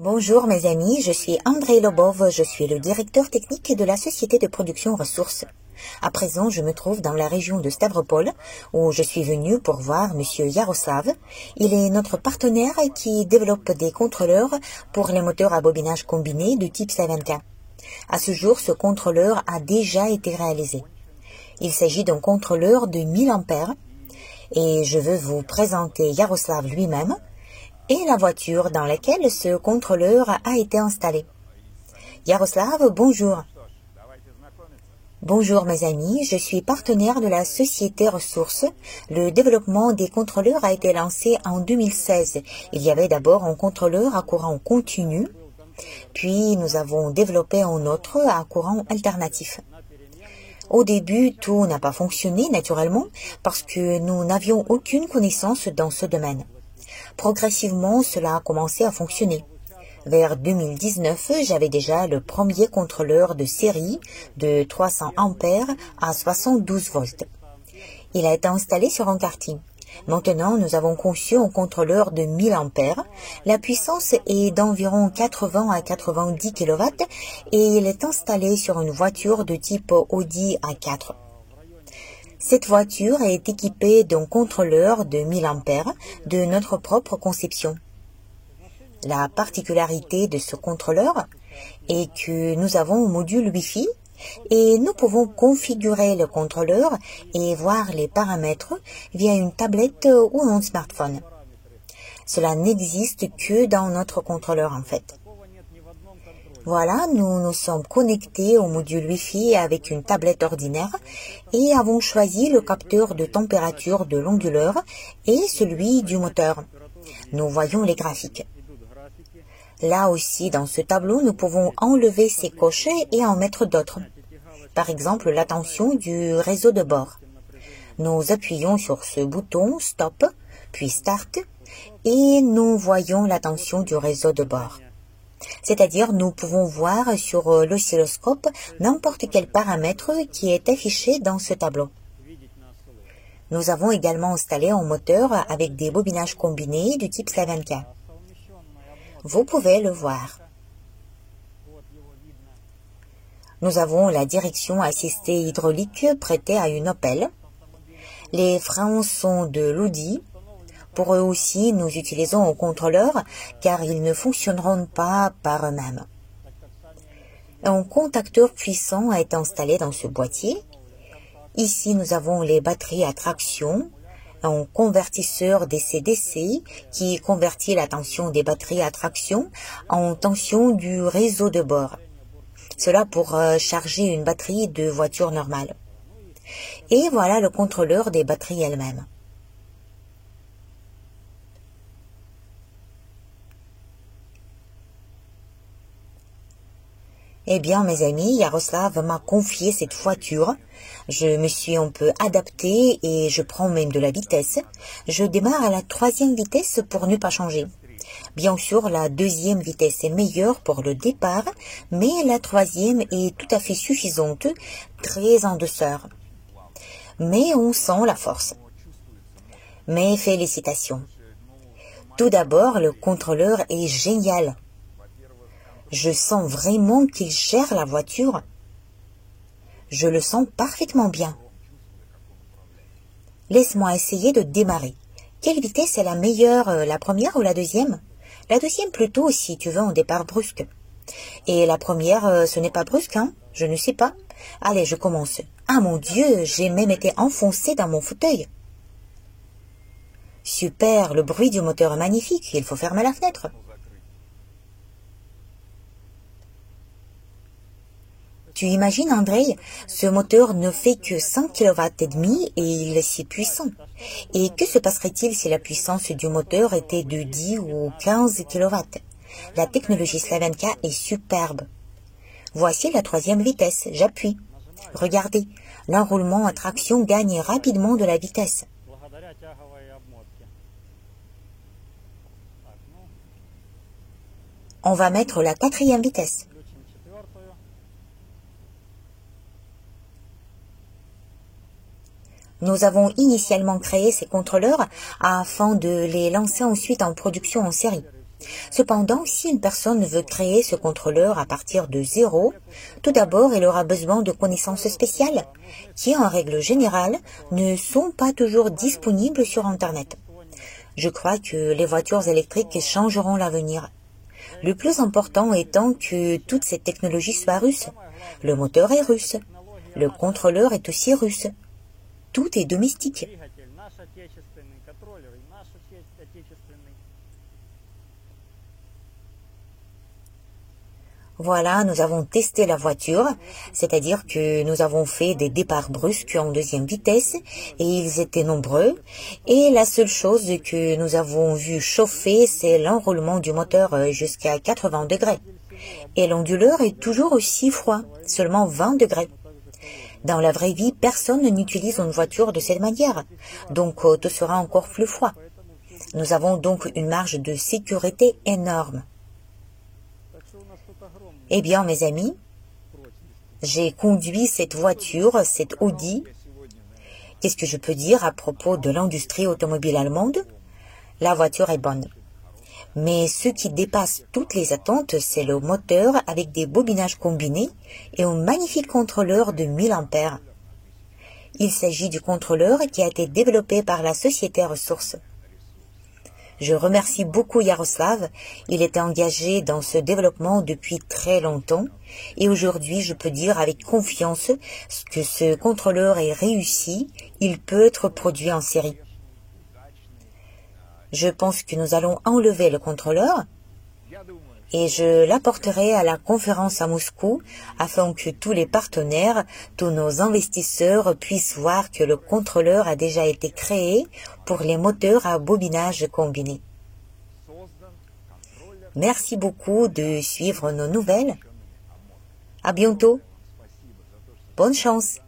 Bonjour mes amis, je suis Andrei Lobov, je suis le directeur technique de la société de production ressources. À présent, je me trouve dans la région de Stavropol, où je suis venu pour voir Monsieur Yaroslav. Il est notre partenaire qui développe des contrôleurs pour les moteurs à bobinage combiné de type Savenka. À ce jour, ce contrôleur a déjà été réalisé. Il s'agit d'un contrôleur de 1000 ampères et je veux vous présenter Yaroslav lui-même et la voiture dans laquelle ce contrôleur a été installé. Yaroslav, bonjour. Bonjour mes amis, je suis partenaire de la société Ressources. Le développement des contrôleurs a été lancé en 2016. Il y avait d'abord un contrôleur à courant continu, puis nous avons développé un autre à courant alternatif. Au début, tout n'a pas fonctionné naturellement parce que nous n'avions aucune connaissance dans ce domaine. Progressivement, cela a commencé à fonctionner. Vers 2019, j'avais déjà le premier contrôleur de série de 300 ampères à 72 volts. Il a été installé sur un karting. Maintenant, nous avons conçu un contrôleur de 1000 ampères. La puissance est d'environ 80 à 90 kW et il est installé sur une voiture de type Audi A4. Cette voiture est équipée d'un contrôleur de 1000 ampères de notre propre conception. La particularité de ce contrôleur est que nous avons un module Wi-Fi et nous pouvons configurer le contrôleur et voir les paramètres via une tablette ou un smartphone. Cela n'existe que dans notre contrôleur en fait. Voilà, nous nous sommes connectés au module Wi-Fi avec une tablette ordinaire et avons choisi le capteur de température de l'onduleur et celui du moteur. Nous voyons les graphiques. Là aussi, dans ce tableau, nous pouvons enlever ces coches et en mettre d'autres. Par exemple, la tension du réseau de bord. Nous appuyons sur ce bouton Stop, puis Start, et nous voyons la tension du réseau de bord. C'est-à-dire, nous pouvons voir sur l'oscilloscope n'importe quel paramètre qui est affiché dans ce tableau. Nous avons également installé un moteur avec des bobinages combinés du type Savenka. Vous pouvez le voir. Nous avons la direction assistée hydraulique prêtée à une Opel. Les freins sont de l'Audi. Pour eux aussi, nous utilisons un contrôleur car ils ne fonctionneront pas par eux-mêmes. Un contacteur puissant a été installé dans ce boîtier. Ici, nous avons les batteries à traction, un convertisseur DC-DC qui convertit la tension des batteries à traction en tension du réseau de bord. Cela pour charger une batterie de voiture normale. Et voilà le contrôleur des batteries elles-mêmes. Eh bien, mes amis, Yaroslav m'a confié cette voiture. Je me suis un peu adapté et je prends même de la vitesse. Je démarre à la 3e vitesse pour ne pas changer. Bien sûr, la 2e vitesse est meilleure pour le départ, mais la 3e est tout à fait suffisante, très en douceur. Mais on sent la force. Mes félicitations. Tout d'abord, le contrôleur est génial. Je sens vraiment qu'il gère la voiture. Je le sens parfaitement bien. Laisse-moi essayer de démarrer. Quelle vitesse est la meilleure, la première ou la 2e? La 2e plutôt si tu veux un départ brusque. Et la première, ce n'est pas brusque, hein? Je ne sais pas. Allez, je commence. Ah mon Dieu, j'ai même été enfoncé dans mon fauteuil. Super, le bruit du moteur est magnifique. Il faut fermer la fenêtre. Tu imagines, Andrei, ce moteur ne fait que 5 kW et demi et il est si puissant. Et que se passerait-il si la puissance du moteur était de 10 ou 15 kW? La technologie Savenka est superbe. Voici la 3e vitesse, j'appuie. Regardez, l'enroulement à traction gagne rapidement de la vitesse. On va mettre la 4e vitesse. Nous avons initialement créé ces contrôleurs afin de les lancer ensuite en production en série. Cependant, si une personne veut créer ce contrôleur à partir de zéro, tout d'abord, elle aura besoin de connaissances spéciales, qui, en règle générale, ne sont pas toujours disponibles sur Internet. Je crois que les voitures électriques changeront l'avenir. Le plus important étant que toute cette technologie soit russe. Le moteur est russe. Le contrôleur est aussi russe. Tout est domestique. Voilà, nous avons testé la voiture, c'est-à-dire que nous avons fait des départs brusques en deuxième vitesse et ils étaient nombreux. Et la seule chose que nous avons vu chauffer, c'est l'enroulement du moteur jusqu'à 80 degrés. Et l'onduleur est toujours aussi froid, seulement 20 degrés. Dans la vraie vie, personne n'utilise une voiture de cette manière, donc tout sera encore plus froid. Nous avons donc une marge de sécurité énorme. Eh bien, mes amis, j'ai conduit cette voiture, cette Audi. Qu'est-ce que je peux dire à propos de l'industrie automobile allemande? La voiture est bonne. Mais ce qui dépasse toutes les attentes, c'est le moteur avec des bobinages combinés et un magnifique contrôleur de 1000 ampères. Il s'agit du contrôleur qui a été développé par la société Ressources. Je remercie beaucoup Yaroslav. Il était engagé dans ce développement depuis très longtemps et aujourd'hui je peux dire avec confiance que ce contrôleur est réussi, il peut être produit en série. Je pense que nous allons enlever le contrôleur et je l'apporterai à la conférence à Moscou afin que tous les partenaires, tous nos investisseurs puissent voir que le contrôleur a déjà été créé pour les moteurs à bobinage combiné. Merci beaucoup de suivre nos nouvelles. À bientôt. Bonne chance.